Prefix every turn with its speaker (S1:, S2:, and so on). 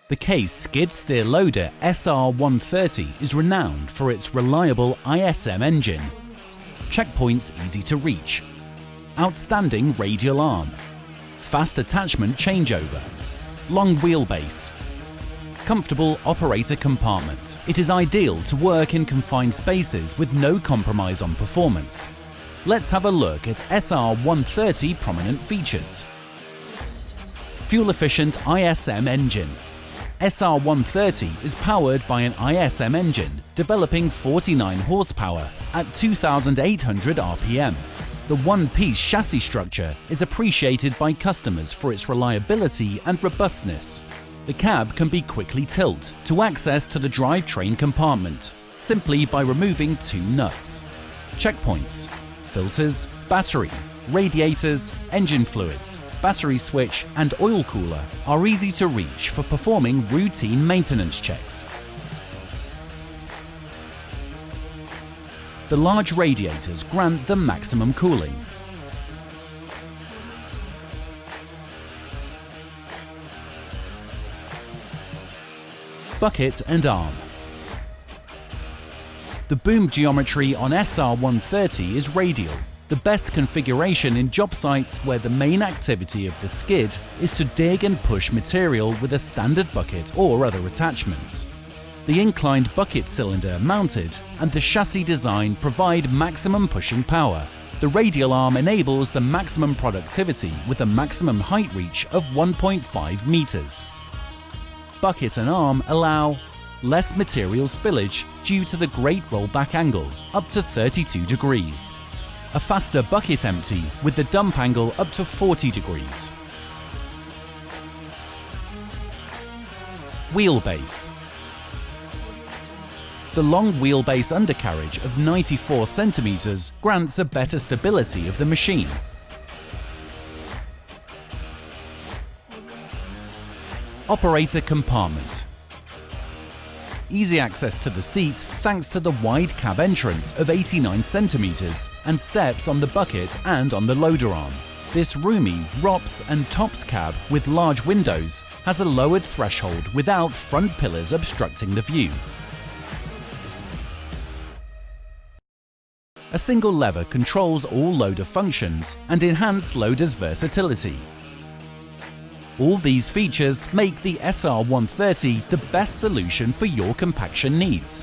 S1: The Case skid steer loader SR130 is renowned for its reliable ISM engine, checkpoints easy to reach, outstanding radial arm, fast attachment changeover, long wheelbase, comfortable operator compartment. It is ideal to work in confined spaces with no compromise on performance. Let's have a look at SR130 prominent features. Fuel-efficient ISM engine. SR130 is powered by an ISM engine developing 49 horsepower at 2,800 RPM. The one-piece chassis structure is appreciated by customers for its reliability and robustness. The cab can be quickly tilted to access to the drivetrain compartment simply by removing two nuts. Checkpoints, filters, battery, radiators, engine fluids, battery switch and oil cooler are easy to reach for performing routine maintenance checks. The large radiators grant the maximum cooling. Bucket and arm. The boom geometry on SR130 is radial, the best configuration in job sites where the main activity of the skid is to dig and push material with a standard bucket or other attachments. The inclined bucket cylinder mounted and the chassis design provide maximum pushing power. The radial arm enables the maximum productivity with a maximum height reach of 1.5 meters. Bucket and arm allow less material spillage due to the great rollback angle, up to 32 degrees. A faster bucket empty with the dump angle up to 40 degrees. Wheelbase. The long wheelbase undercarriage of 94 centimeters grants a better stability of the machine. Operator compartment. Easy access to the seat thanks to the wide cab entrance of 89 centimeters and steps on the bucket and on the loader arm. This roomy ROPS and TOPS cab with large windows has a lowered threshold without front pillars obstructing the view. A single lever controls all loader functions and enhance loader's versatility. All these features make the SR130 the best solution for your compaction needs.